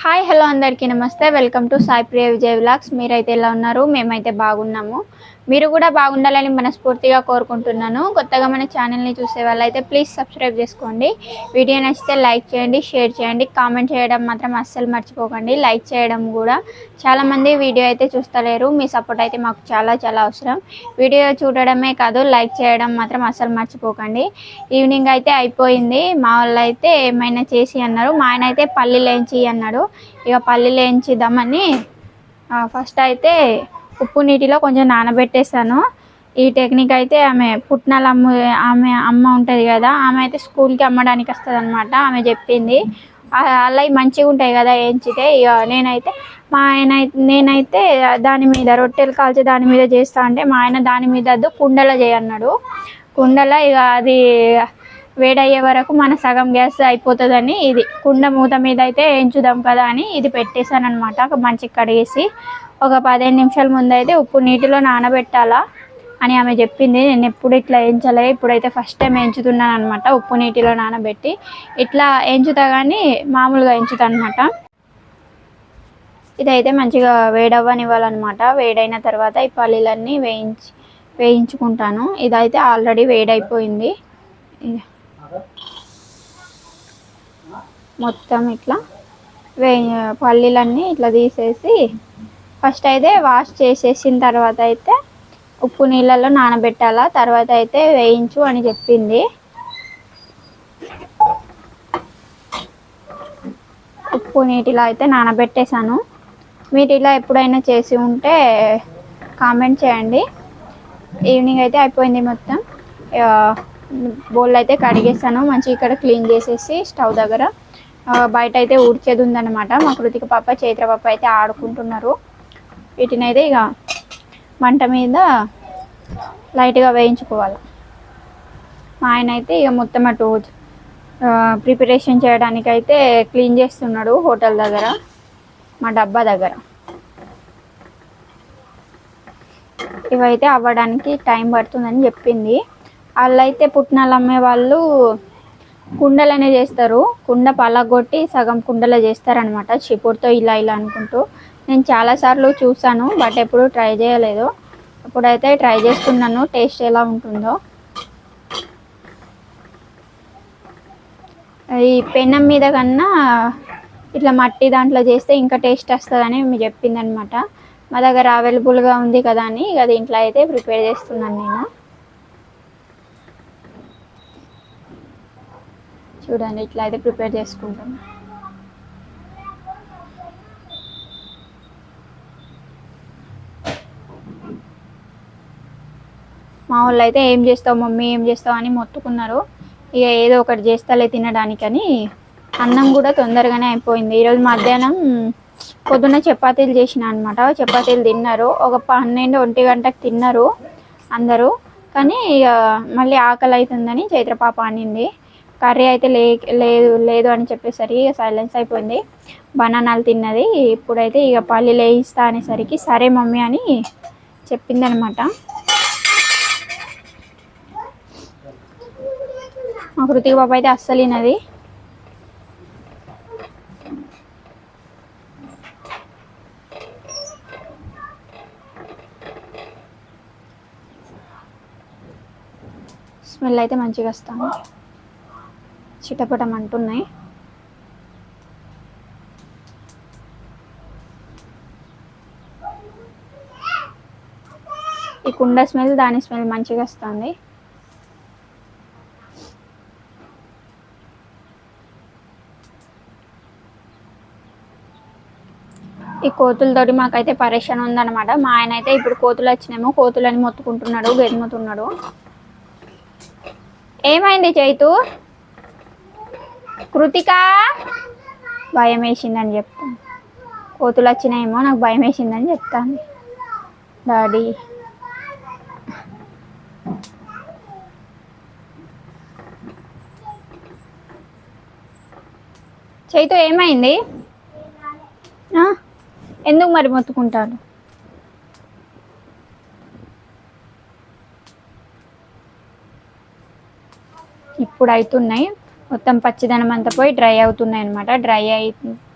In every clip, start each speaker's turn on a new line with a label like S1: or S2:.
S1: Hi hello అందరికీ నమస్తే. Welcome to Sai Priya Vijay vlogs. మీరైతే ఎలా ఉన్నారు? మేమైతే బాగున్నాము. మీరు కూడా బాగుండాలని మనస్ఫూర్తిగా కోరుకుంటున్నాను. కొత్తగా మన ఛానల్ని చూసే వాళ్ళైతే ప్లీజ్ సబ్స్క్రైబ్ చేసుకోండి. వీడియో నచ్చితే లైక్ చేయండి, షేర్ చేయండి, కామెంట్ చేయడం మాత్రం అస్సలు మర్చిపోకండి. లైక్ చేయడం కూడా చాలామంది వీడియో అయితే చూస్తలేరు. మీ సపోర్ట్ అయితే మాకు చాలా చాలా అవసరం. వీడియో చూడడమే కాదు, లైక్ చేయడం మాత్రం అస్సలు మర్చిపోకండి. ఈవినింగ్ అయితే అయిపోయింది. మా వాళ్ళు అయితే ఏమైనా చేసి అన్నారు. మా ఆయన అయితే పల్లీలు వేయించి అన్నాడు. ఇక పల్లీలు వేయించిద్దామని ఫస్ట్ అయితే ఉప్పు నీటిలో కొంచెం నానబెట్టేసాను. ఈ టెక్నిక్ అయితే ఆమె పుట్నాలు ఆమె అమ్మ ఉంటుంది కదా, ఆమె అయితే స్కూల్కి అమ్మడానికి వస్తుంది అనమాట. ఆమె చెప్పింది అలా మంచిగా ఉంటాయి కదా వేయించితే. ఇక నేనైతే దాని మీద రొట్టెలు కాల్చి దాని మీద చేస్తా అంటే మా ఆయన దాని మీద కుండలో చేయన్నాడు. కుండలో ఇక అది వేడయ్యే వరకు మన సగం గ్యాస్ అయిపోతుందని ఇది కుండ మూత మీద అయితే వేయించుదాం కదా అని ఇది పెట్టేశాను అనమాట. మంచిగా కడిగేసి ఒక 15 నిమిషాల ముందు అయితే ఉప్పు నీటిలో నానబెట్టాలా అని ఆమె చెప్పింది. నేను ఎప్పుడు ఇట్లా వేయించలే, ఇప్పుడైతే ఫస్ట్ టైం వేయించుతున్నాను అనమాట. ఉప్పు నీటిలో నానబెట్టి ఇట్లా వేయించుతా కానీ మామూలుగా వేయించుతా అనమాట. ఇదైతే మంచిగా వేడవ్వనివ్వాలన్నమాట. వేడైన తర్వాత ఈ పల్లీలన్నీ వేయించుకుంటాను. ఇదైతే ఆల్రెడీ వేడైపోయింది. మొత్తం ఇట్లా పల్లీలన్నీ ఇట్లా తీసేసి ఫస్ట్ అయితే వాష్ చేసేసిన తర్వాత అయితే ఉప్పు నీళ్ళలో నానబెట్టాలా, తర్వాత అయితే వేయించు అని చెప్పింది. ఉప్పు నీటిలో అయితే నానబెట్టేశాను. మీరు ఇలా ఎప్పుడైనా చేసి ఉంటే కామెంట్ చేయండి. ఈవినింగ్ అయితే అయిపోయింది. మొత్తం బౌల్ అయితే కడిగేసాను. మంచిగా ఇక్కడ క్లీన్ చేసేసి స్టవ్ దగ్గర బయట అయితే ఊడ్చేది ఉందన్నమాట. మా కృతిక పాప చైత్ర పాప అయితే ఆడుకుంటున్నారు. వీటిని అయితే ఇక మంట మీద లైట్గా వేయించుకోవాలి. మా ఆయన అయితే ఇక మొత్తం అటు ప్రిపరేషన్ చేయడానికి అయితే క్లీన్ చేస్తున్నాడు హోటల్ దగ్గర, మా డబ్బా దగ్గర. ఇవైతే అవ్వడానికి టైం పడుతుందని చెప్పింది. వాళ్ళైతే పుట్నాలు అమ్మే వాళ్ళు కుండలనే చేస్తారు. కుండ పలగొట్టి సగం కుండలో చేస్తారనమాట, చిపురుతో ఇలా ఇలా అనుకుంటూ. నేను చాలాసార్లు చూసాను, బట్ ఎప్పుడు ట్రై చేయలేదు. ఇప్పుడైతే ట్రై చేస్తున్నాను, టేస్ట్ ఎలా ఉంటుందో. ఈ పెనం మీద కన్నా ఇట్లా మట్టి దాంట్లో చేస్తే ఇంకా టేస్ట్ వస్తుందని చెప్పింది అనమాట. మా దగ్గర అవైలబుల్గా ఉంది కదా అని ఇక దీంట్లో అయితే ప్రిపేర్ చేస్తున్నాను నేను. చూడండి, ఇట్లా అయితే ప్రిపేర్ చేసుకుంటాను. మా వాళ్ళు అయితే ఏం చేస్తావు మమ్మీ, ఏం చేస్తావు అని మొత్తుకున్నారు. ఇక ఏదో ఒకటి చేస్తాలే తినడానికని అన్నం కూడా తొందరగానే అయిపోయింది. ఈరోజు మధ్యాహ్నం పొద్దున్న చపాతీలు చేసిన అనమాట. చపాతీలు తిన్నారు. ఒక 12-1 గంటకు తిన్నారు అందరూ. కానీ ఇక మళ్ళీ ఆకలి అవుతుందని చైత్ర పాప అనింది. కర్రీ అయితే లేదు అని చెప్పేసరికి ఇక సైలెన్స్ అయిపోయింది. బనానాలు తిన్నది. ఇప్పుడైతే ఇక పల్లీలు వేయిస్తా అనేసరికి సరే మమ్మీ అని చెప్పింది అనమాట. మా కృతిక పాప అయితే అస్సలు తినది. స్మెల్ అయితే మంచిగా వస్తాను, చిటపటం అంటున్నాయి. ఈ కుండ స్మెల్ దాని స్మెల్ మంచిగా వస్తుంది. ఈ కోతులతోటి మాకైతే పరేషాన్ ఉందన్నమాట. మా ఆయన అయితే ఇప్పుడు కోతులు వచ్చినేమో కోతులని మొత్తుకుంటున్నాడు, గెదుముతున్నాడు. ఏమైంది చైతు? కృతిక భయం వేసిందని చెప్తాను. కోతులు వచ్చినాయేమో నాకు భయం వేసిందని చెప్తాను. డాడీ చైతు ఏమైంది? ఎందుకు మరి మొత్తుకుంటాను? ఇప్పుడు అవుతున్నాయి. మొత్తం పచ్చిదనం అంతా పోయి డ్రై అవుతున్నాయి అన్నమాట. డ్రై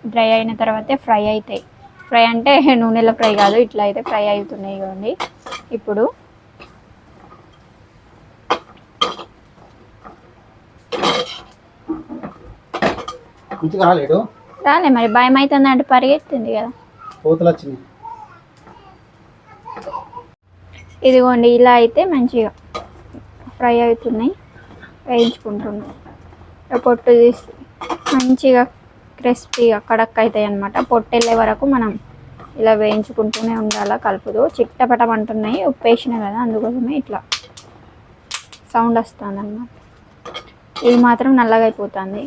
S1: డ్రై అయిన తర్వాతే ఫ్రై అవుతాయి. ఫ్రై అంటే నూనెలో ఫ్రై కాదు, ఇట్లా అయితే ఫ్రై అవుతున్నాయి కదండి. ఇప్పుడు రాలే మరి, భయం అవుతుంది అంటే పరిగెత్తుంది కదా. ఇదిగోండి ఇలా అయితే మంచిగా ఫ్రై అవుతున్నాయి, వేయించుకుంటున్నాయి. పొట్టు తీసి మంచిగా క్రిస్పీగా కడక్ అవుతాయి అన్నమాట. పొట్టు వెళ్ళే వరకు మనం ఇలా వేయించుకుంటూనే ఉండాలా, కలుపుతూ. చిట్టపటం అంటున్నాయి, ఉప్పు వేసిన కదా, అందుకోసమే ఇట్లా సౌండ్ వస్తుంది అన్నమాట. ఇది మాత్రం నల్లగా అయిపోతుంది.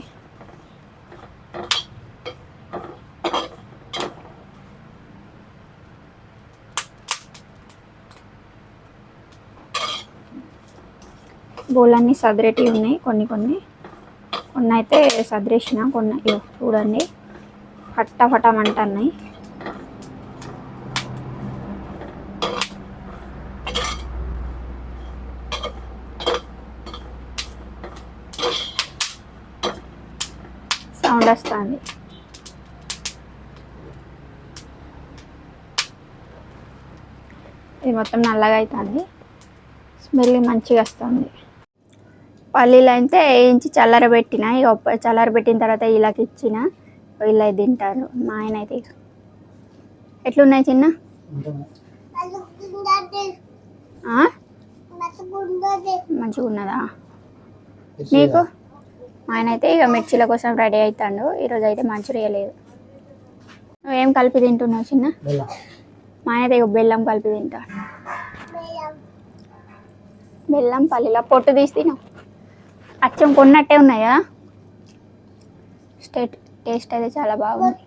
S1: బోలన్నీ సదిరేటివి ఉన్నాయి, కొన్ని అయితే సదిరేసిన, కొన్ని చూడండి ఫటాఫటమంటున్నాయి. సౌండ్ వస్తుంది. ఇది మొత్తం నల్లగా అవుతుంది, స్మెల్ మంచిగా వస్తుంది. పల్లీలు అయితే వేయించి చల్లారబెట్టిన, ఇక చల్లారబెట్టిన తర్వాత ఇలాకి ఇచ్చిన, ఇలా తింటారు మా ఆయన అయితే. ఇక ఎట్లున్నాయి చిన్న? మంచిగా ఉన్నదా నీకు? మా ఆయన అయితే ఇక మిర్చీల కోసం రెడీ అవుతాడు. ఈరోజు అయితే మంచూరియా లేదు. నువ్వేం కలిపి తింటున్నావు చిన్న? మా ఆయన అయితే ఇక బెల్లం కలిపి తింటాడు. బెల్లం పల్లీల పొట్టు తీసి తిను. అచ్చం కొన్నట్టే ఉన్నాయా? టేస్ట్ అయితే చాలా బాగుంది.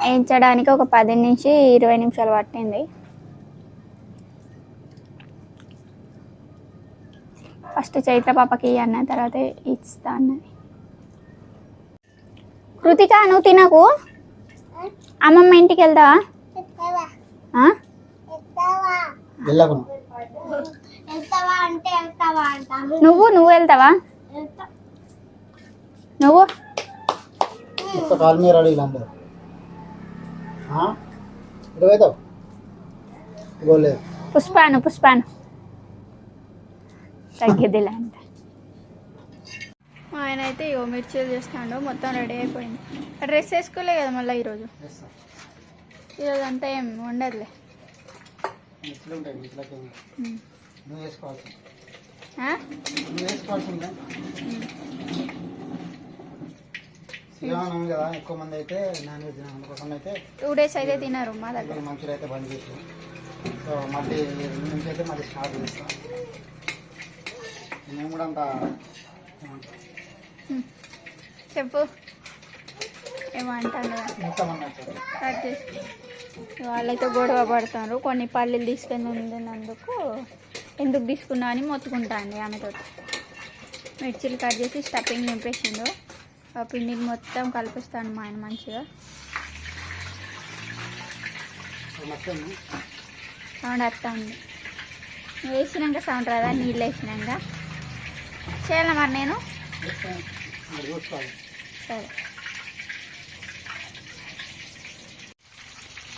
S1: వేయించడానికి ఒక 10 నుంచి 20 నిమిషాలు పట్టింది. ఫస్ట్ చైత్ర పాపకి అన్న, తర్వాత ఇస్తా అన్నది. కృతిక నువ్వు తినకు, అమ్మమ్మ ఇంటికి వెళ్తావా? నువ్వు వెళ్తావా? నువ్వు పుష్పాను తగ్గిదిలా అంట. ఆయన అయితే ఇగో మిర్చీలు చేస్తాడు, మొత్తం రెడీ అయిపోయింది. డ్రెస్ వేసుకోలే కదా మళ్ళీ ఈరోజు అంతా ఏం ఉండదులే.
S2: కదా ఎక్కువ మంది అయితే నాన్ వెజ్ అందుకోసం అయితే
S1: 2 days అయితే తినరు మా దగ్గర.
S2: మంచిగా అయితే బంద్ చేసి, సో మళ్ళీ నుంచి అయితే మళ్ళీ స్టార్ట్ చేస్తాం. మేము కూడా అంత
S1: చెప్పు ఏమంటాను. వాళ్ళైతే గొడవ పడతారు. కొన్ని పల్లీలు తీసుకొని ఉండినందుకు ఎందుకు తీసుకున్నా అని మొత్తుకుంటా అండి ఆమెతో. మిర్చీలు కట్ చేసి స్టఫింగ్ నింపేసిండు. ఆ పిండిని మొత్తం కలిపిస్తాను మా ఆయన మంచిగా. సౌండ్ వస్తుంది. వేసినాక సౌండ్ రాదా? నీళ్ళు వేసినాక చేయాలా మరి నేను? సరే.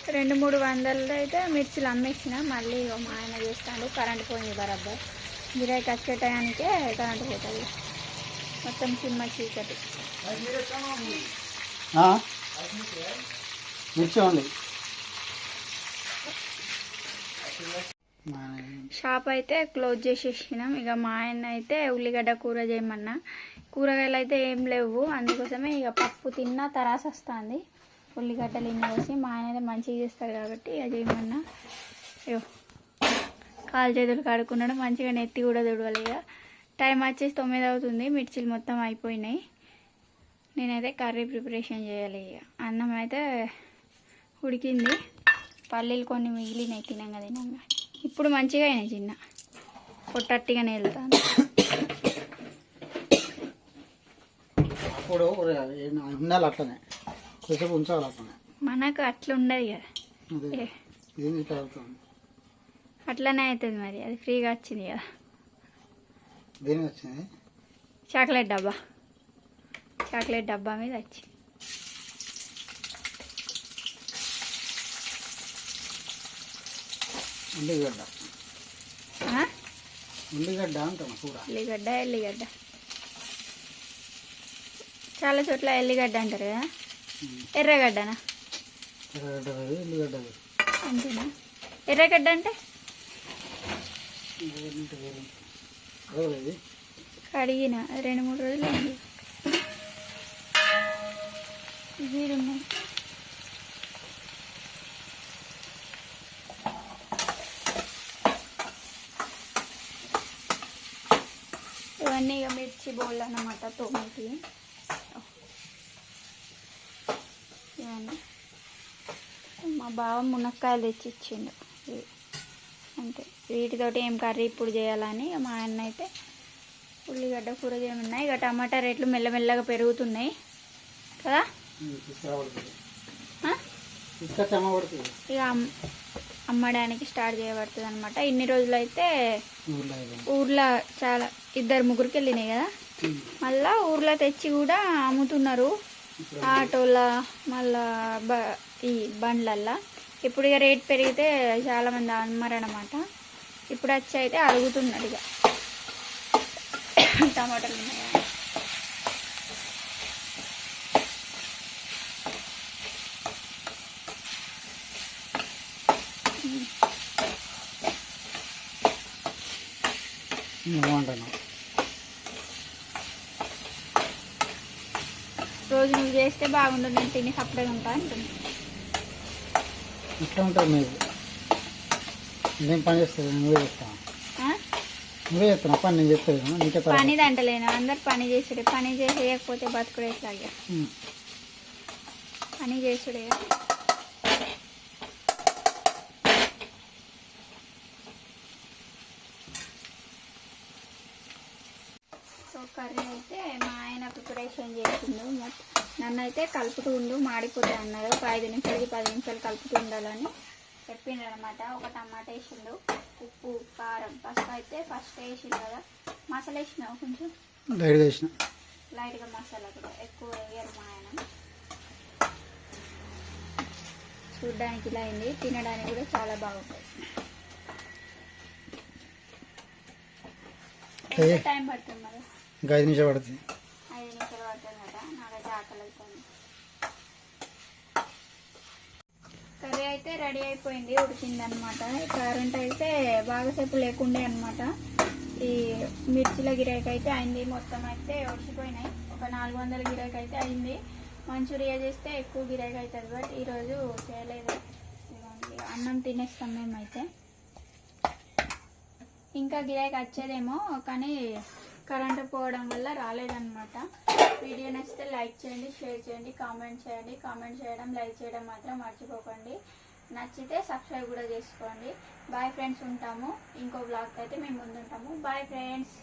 S1: 200-300 అయితే మిర్చిలు అమ్మేసిన. మళ్ళీ మా ఆయన చేస్తాడు. కరెంట్ పోయింది బరాబర్. గిరాకీ వచ్చే టయానికే కరెంట్ పోతుంది. మొత్తం చిమ్మ చీకటి. షాప్ అయితే క్లోజ్ చేసేసినాం. ఇక మా ఆయన అయితే ఉల్లిగడ్డ కూర చేయమన్నా. కూరగాయలు అయితే ఏం లేవు, అందుకోసమే ఇక పప్పు తిన్నా తరాస వస్తుంది. ఉల్లిగడ్డలు ఇన్ని వేసి మా ఆయన అయితే మంచిగా చేస్తారు కాబట్టి ఇక చేయమన్నా. అయ్యో కాలు చేతులు కడుక్కున్నాడు, మంచిగా నెత్తి కూడా తుడవాలి. ఇక టైం వచ్చేసి 9 అవుతుంది. మిర్చీలు మొత్తం అయిపోయినాయి. నేనైతే కర్రీ ప్రిపరేషన్ చేయాలి. ఇక అన్నం అయితే ఉడికింది, పల్లీలు కొన్ని మిగిలినాయి తినంగా. ఇప్పుడు మంచిగా అయినాయి, చిన్న పొట్టట్టిగానే వెళ్తాను. మనకు అట్లా ఉండదు కదా, అట్లనే అవుతుంది మరి. అది ఫ్రీగా వచ్చింది కదా. చాక్లెట్ డబ్బా మీద వచ్చింది.
S2: ఉల్లిగడ్డ
S1: ఆ?
S2: ఉల్లిగడ్డ అంటాం కూర.
S1: ఎల్లిగడ్డ చాలా చోట్ల ఎల్లిగడ్డ అంటారు కదా, ఎర్రగడ్డనా?
S2: ఎర్రగడ్డ వేరు, ఉల్లిగడ్డ వేరు.
S1: అంతేనా? ఎర్రగడ్డ అంటే
S2: అదే
S1: కడిగిన 2-3 రోజులు అయింది. ఉన్నాయి. ఇవన్నీ ఇక మిర్చి బోళ్ళు అన్నమాట, తోమిటి ఇవన్నీ. మా బావ మునక్కాయలు తెచ్చి ఇచ్చిండు ఇవి. అంతే, వీటితోటి ఏం కర్రీ ఇప్పుడు చేయాలని ఇక మా ఆయన అయితే ఉల్లిగడ్డ కూర చేయమన్నాయి. ఇక టమాటా రేట్లు మెల్లమెల్లగా పెరుగుతున్నాయి కదా. ఇక అమ్మడానికి స్టార్ట్ చేయబడుతుంది అనమాట. ఇన్ని రోజులు అయితే ఊర్లో చాలా 2-3కి వెళ్ళినాయి కదా, మళ్ళా ఊర్లో తెచ్చి కూడా అమ్ముతున్నారు ఆటోల, మళ్ళా ఈ బండ్లల్లో. ఇప్పుడు ఇక రేట్ పెరిగితే చాలామంది అమ్మరన్నమాట. ఇప్పుడు వచ్చి అయితే అడుగుతున్నారు ఇక టమాటాలు ఉన్నాయా. రోజు నువ్వు చేస్తే బాగుండు, నేను తిని సపరేట్గా ఉంటా అంటుంది.
S2: ఇట్లా ఉంటుంది మీరు నేను పని చేస్తుంది, నువ్వే చెప్తాను. నువ్వే చెప్తున్నా పని, నేను చెప్తాను నీకే
S1: పని అంటలేను, అందరు పని చేసుడే. పని చేయకపోతే బతుకుడే ఎట్లాగా, పని చేసుడే. సో కర్రీ అయితే మా ఆయన ప్రిపరేషన్ చేసిండు. నన్ను అయితే కలుపుతూ ఉండు, మాడిపోతాయి అన్నారు. ఒక 5 నిమిషాలకి 10 నిమిషాలు కలుపుతూ ఉండాలని చెప్పిండు అనమాట. ఒక టమాటా వేసిండు, ఉప్పు, కారం, పసుపు అయితే ఫస్ట్ వేసిండు కదా. మసాలా వేసినావు కొంచెం లైట్గా, మసాలా కూడా ఎక్కువ వేయరు మా ఆయన. చూడ్డానికి ఇలా అయింది, తినడానికి కూడా చాలా బాగుంటుంది. ఎంత టైం పడుతుంది మరి?
S2: ఇంకా 5 నిమిషాలు పడుతుంది.
S1: 5 నిమిషాలు పడుతుంది కదా. నాకైతే ఆకలి అవుతుంది. కర్రీ అయితే రెడీ అయిపోయింది, ఉడికింది అనమాట. కరెంట్ అయితే బాగాసేపు లేకుండే అనమాట. ఈ మిర్చిల గిరాకీ అయితే అయింది, మొత్తం అయితే వచ్చిపోయినాయి. ఒక 400 గిరాకీ అయితే అయింది. మంచూరియా చేస్తే ఎక్కువ గిరాకీ అవుతుంది, బట్ ఈరోజు చేయలేదు. అన్నం తినేస్తాం మేమైతే. ఇంకా గిరాకీ వచ్చేదేమో కానీ కరెంటు పోవడం వల్ల రాలేదన్నమాట. వీడియో నచ్చితే లైక్ చేయండి, షేర్ చేయండి, కామెంట్ చేయండి. కామెంట్ చేయడం, లైక్ చేయడం మాత్రం మర్చిపోకండి. నచ్చితే సబ్స్క్రైబ్ కూడా చేసుకోండి. బాయ్ ఫ్రెండ్స్, ఉంటాము. ఇంకో బ్లాగ్ అయితే మేము ముందుంటాము. Bye friends.